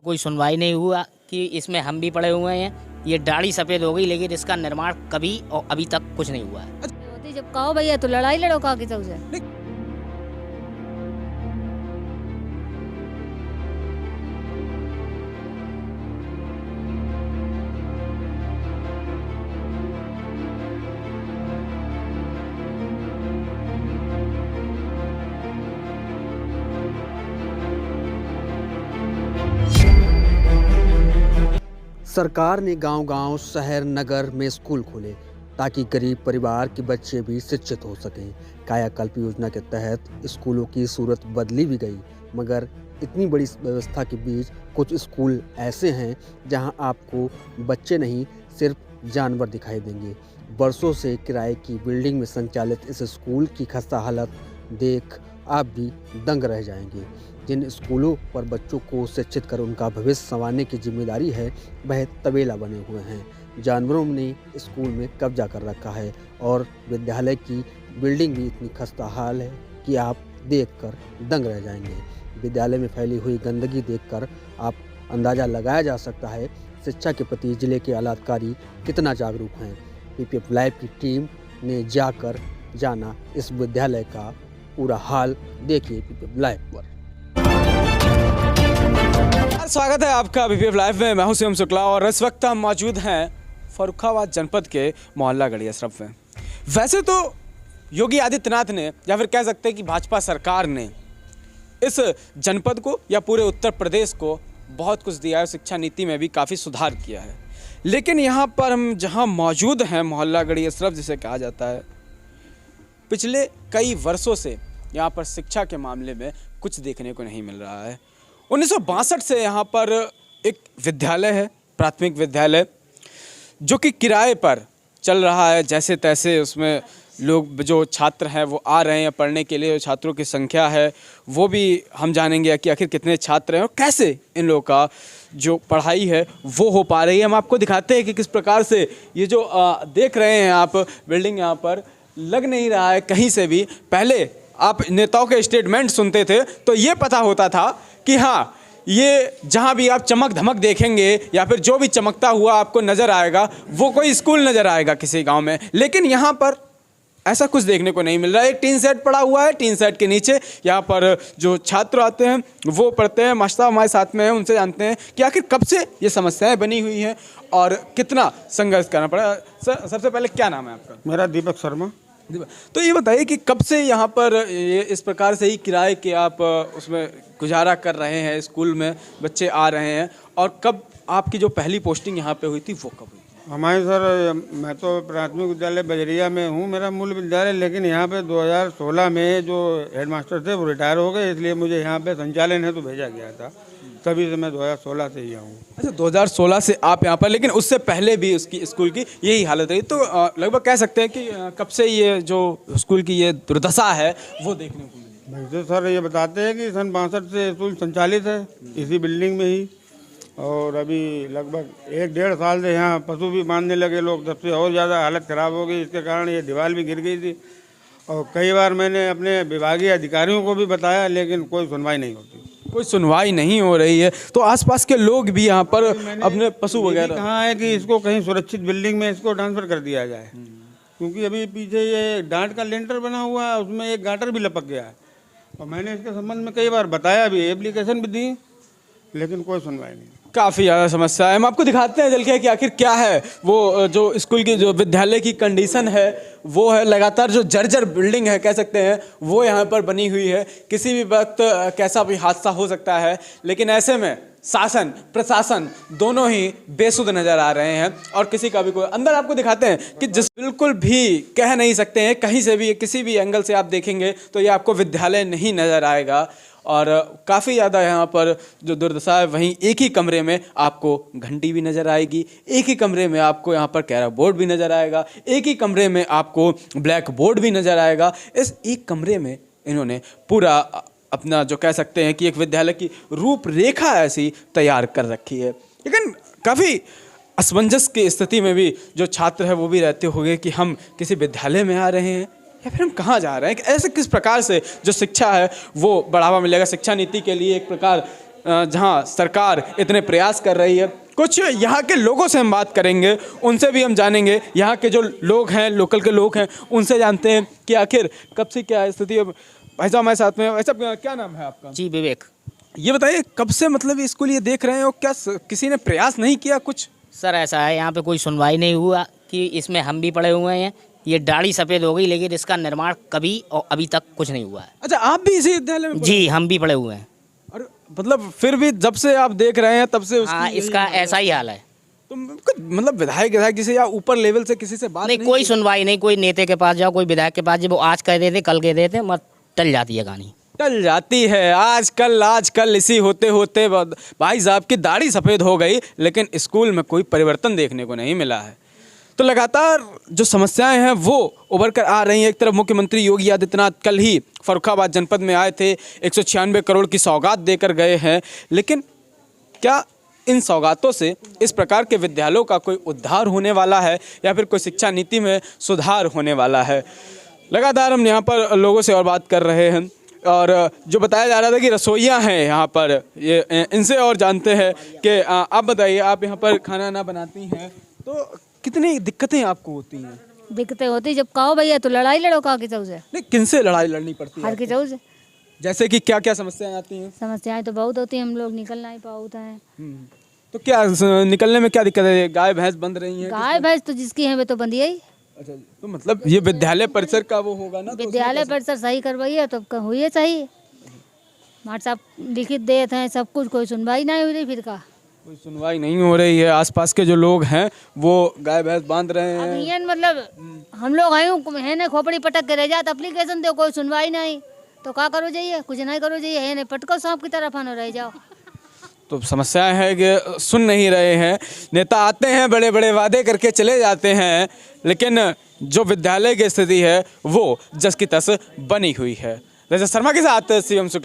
कोई सुनवाई नहीं हुआ कि इसमें हम भी पड़े हुए हैं। ये दाढ़ी सफ़ेद हो गई लेकिन इसका निर्माण कभी और अभी तक कुछ नहीं हुआ है। होती जब कहो भैया तो लड़ाई लड़ो कहा कि से। सरकार ने गांव-गांव, शहर, नगर में स्कूल खोले ताकि गरीब परिवार के बच्चे भी शिक्षित हो सकें। कायाकल्प योजना के तहत स्कूलों की सूरत बदली भी गई, मगर इतनी बड़ी व्यवस्था के बीच कुछ स्कूल ऐसे हैं जहां आपको बच्चे नहीं सिर्फ जानवर दिखाई देंगे। बरसों से किराए की बिल्डिंग में संचालित इस स्कूल की खस्ता हालत देख आप भी दंग रह जाएंगे। जिन स्कूलों पर बच्चों को शिक्षित कर उनका भविष्य संवारने की जिम्मेदारी है, वह तबेला बने हुए हैं। जानवरों ने स्कूल में कब्जा कर रखा है और विद्यालय की बिल्डिंग भी इतनी खस्ता हाल है कि आप देखकर दंग रह जाएंगे। विद्यालय में फैली हुई गंदगी देखकर आप अंदाज़ा लगाया जा सकता है शिक्षा के प्रति जिले के आलाधिकारी कितना जागरूक हैं। पीपीएफ लाइव की टीम ने जाकर जाना इस विद्यालय का पूरा हाल। देखिए पीपीएफ लाइव पर। स्वागत है आपका पीपीएफ लाइव में। मैं हूं शिवम शुक्ला और इस वक्त हम मौजूद हैं फर्रुखाबाद जनपद के मोहल्ला गढ़ी अशरफ में। वैसे तो योगी आदित्यनाथ ने या फिर कह सकते हैं कि भाजपा सरकार ने इस जनपद को या पूरे उत्तर प्रदेश को बहुत कुछ दिया है। शिक्षा नीति में भी काफ़ी सुधार किया है, लेकिन यहाँ पर हम जहाँ मौजूद हैं मोहल्ला गढ़ी अशरफ जिसे कहा जाता है, पिछले कई वर्षों से यहाँ पर शिक्षा के मामले में कुछ देखने को नहीं मिल रहा है। 1962 से यहाँ पर एक विद्यालय है, प्राथमिक विद्यालय, जो कि किराए पर चल रहा है। जैसे तैसे उसमें लोग जो छात्र हैं वो आ रहे हैं पढ़ने के लिए। छात्रों की संख्या है वो भी हम जानेंगे कि आखिर कितने छात्र हैं और कैसे इन लोगों का जो पढ़ाई है वो हो पा रही है। हम आपको दिखाते हैं कि किस प्रकार से ये जो देख रहे हैं आप बिल्डिंग, यहाँ पर लग नहीं रहा है कहीं से भी। पहले आप नेताओं के स्टेटमेंट सुनते थे तो ये पता होता था कि हाँ, ये जहाँ भी आप चमक धमक देखेंगे या फिर जो भी चमकता हुआ आपको नज़र आएगा वो कोई स्कूल नज़र आएगा किसी गांव में। लेकिन यहाँ पर ऐसा कुछ देखने को नहीं मिल रहा है। एक टीन सेट पड़ा हुआ है, टीन सेट के नीचे यहाँ पर जो छात्र आते हैं वो पढ़ते हैं। मास्टर हमारे साथ में है, उनसे जानते हैं कि आखिर कब से ये समस्याएं बनी हुई हैं और कितना संघर्ष करना पड़ा। सर, सबसे पहले क्या नाम है आपका? मेरा दीपक शर्मा। तो ये बताइए कि कब से यहाँ पर ये इस प्रकार से ही किराए के आप उसमें गुजारा कर रहे हैं, स्कूल में बच्चे आ रहे हैं, और कब आपकी जो पहली पोस्टिंग यहाँ पे हुई थी वो कब हुई थी? हमारे सर, मैं तो प्राथमिक विद्यालय बजरिया में हूँ, मेरा मूल विद्यालय, लेकिन यहाँ पे 2016 में जो हेडमास्टर थे वो रिटायर हो गए, इसलिए मुझे यहाँ पे संचालन है तो भेजा गया था। तभी से मैं 2016 से ही आऊँ। अच्छा, 2016 से आप यहाँ पर, लेकिन उससे पहले भी उसकी स्कूल की यही हालत रही। तो लगभग कह सकते हैं कि कब से ये जो स्कूल की ये दुर्दशा है वो देखने को मिली? वैसे सर ये बताते हैं कि सन 62 से स्कूल संचालित है इसी बिल्डिंग में ही, और अभी लगभग 1-1.5 साल से यहाँ पशु भी बांधने लगे लोग, तब से और ज़्यादा हालत ख़राब हो गई। इसके कारण ये दीवार भी गिर गई थी और कई बार मैंने अपने विभागीय अधिकारियों को भी बताया, लेकिन कोई सुनवाई नहीं होती। कोई सुनवाई नहीं हो रही है। तो आसपास के लोग भी यहाँ पर अपने पशु वगैरह कहा है कि इसको कहीं सुरक्षित बिल्डिंग में इसको ट्रांसफ़र कर दिया जाए, क्योंकि अभी पीछे ये डांट का लेंटर बना हुआ है, उसमें एक गाटर भी लपक गया है और मैंने इसके संबंध में कई बार बताया भी, एप्लीकेशन भी दी, लेकिन कोई सुनवाई नहीं। काफ़ी ज़्यादा समस्या है। हम आपको दिखाते हैं चल के कि आखिर क्या है वो जो स्कूल की जो विद्यालय की कंडीशन है वो है लगातार जो जर्जर बिल्डिंग है कह सकते हैं वो यहाँ पर बनी हुई है। किसी भी वक्त कैसा भी हादसा हो सकता है, लेकिन ऐसे में शासन प्रशासन दोनों ही बेसुध नज़र आ रहे हैं और किसी का भी कोई। अंदर आपको दिखाते हैं कि जिस बिल्कुल भी कह नहीं सकते हैं, कहीं से भी किसी भी एंगल से आप देखेंगे तो ये आपको विद्यालय नहीं नज़र आएगा। और काफ़ी ज़्यादा यहाँ पर जो दुर्दशा है, वहीं एक ही कमरे में आपको घंटी भी नज़र आएगी, एक ही कमरे में आपको यहाँ पर कैरम बोर्ड भी नज़र आएगा, एक ही कमरे में आपको ब्लैक बोर्ड भी नज़र आएगा। इस एक कमरे में इन्होंने पूरा अपना जो कह सकते हैं कि एक विद्यालय की रूपरेखा ऐसी तैयार कर रखी है। लेकिन काफ़ी असमंजस की स्थिति में भी जो छात्र है वो भी रहते होंगे कि हम किसी विद्यालय में आ रहे हैं या फिर हम कहाँ जा रहे हैं। ऐसे किस प्रकार से जो शिक्षा है वो बढ़ावा मिलेगा। शिक्षा नीति के लिए एक प्रकार जहां सरकार इतने प्रयास कर रही है। कुछ यहाँ के लोगों से हम बात करेंगे, उनसे भी हम जानेंगे, यहाँ के जो लोग हैं, लोकल के लोग हैं, उनसे जानते हैं कि आखिर कब से क्या स्थिति है। भाई साहब हमारे साथ में, भाई साहब क्या नाम है आपका? जी विवेक। ये बताइए कब से मतलब ये स्कूल ये देख रहे हैं और क्या किसी ने प्रयास नहीं किया कुछ? सर ऐसा है, यहाँ पे कोई सुनवाई नहीं हुआ कि इसमें हम भी पड़े हुए हैं। ये डाली सफ़ेद हो गई, लेकिन इसका निर्माण कभी और अभी तक कुछ नहीं हुआ है। अच्छा, आप भी इसी विद्यालय में? जी हम भी पड़े हुए हैं। और मतलब फिर भी जब से आप देख रहे हैं तब से उसकी हाँ, इसका ऐसा ही हाल है। तो मतलब विधायक किसी या ऊपर लेवल से किसी से बात नहीं, कोई सुनवाई नहीं। कोई नेता के पास जाओ, कोई विधायक के पास जाओ, वो आज कह देते कल कह देते, मत टल जाती है कहानी। टल जाती है आजकल इसी होते होते भाई साहब की दाढ़ी सफ़ेद हो गई, लेकिन स्कूल में कोई परिवर्तन देखने को नहीं मिला है। तो लगातार जो समस्याएं हैं वो उभर कर आ रही हैं। एक तरफ मुख्यमंत्री योगी आदित्यनाथ कल ही फर्रुखाबाद जनपद में आए थे, 196 करोड़ की सौगात देकर गए हैं, लेकिन क्या इन सौगातों से इस प्रकार के विद्यालयों का कोई उद्धार होने वाला है या फिर कोई शिक्षा नीति में सुधार होने वाला है? लगातार हम यहाँ पर लोगों से और बात कर रहे हैं, और जो बताया जा रहा था कि रसोइयाँ हैं यहाँ पर, ये इनसे और जानते हैं कि आप बताइए, आप यहाँ पर खाना ना बनाती हैं तो कितनी दिक्कतें आपको होती हैं? दिक्कतें होती जब कहो भैया तो लड़ाई लड़ो का के चौ से, नहीं, किनसे लड़ाई लड़नी पड़ती है हर के चौ से। जैसे कि क्या क्या समस्याएं आती हैं? समस्याएं तो बहुत होती हैं, हम लोग निकल नहीं पाते हैं। तो क्या निकलने में क्या दिक्कत है? गाय भैंस बंध रही हैं? गाय भैंस तो जिसकी है वे तो बंदी ही। अच्छा, तो मतलब ये विद्यालय परिसर का वो होगा ना, तो विद्यालय परिसर सही करवाइए तो हुई सही। मार साहब लिखित देते हैं सब कुछ, कोई सुनवाई नहीं हो रही। फिर का कोई सुनवाई नहीं हो रही है। आसपास के जो लोग हैं वो गाय भैंस बांध रहे हैं। अब ये मतलब हम लोग आयूँ है ना, खोपड़ी पटक के रह जाते, एप्लीकेशन दो, कोई सुनवाई नहीं तो क्या करो जाइए, कुछ नहीं करो जाइए, है नहीं पटको सांप की तरफ आनो रह जाओ। तो समस्या है कि सुन नहीं रहे हैं। नेता आते हैं, बड़े बड़े वादे करके चले जाते हैं, लेकिन जो विद्यालय की स्थिति है वो जस की तस बनी हुई है। रजत शर्मा के साथ शिवम शुक्ला।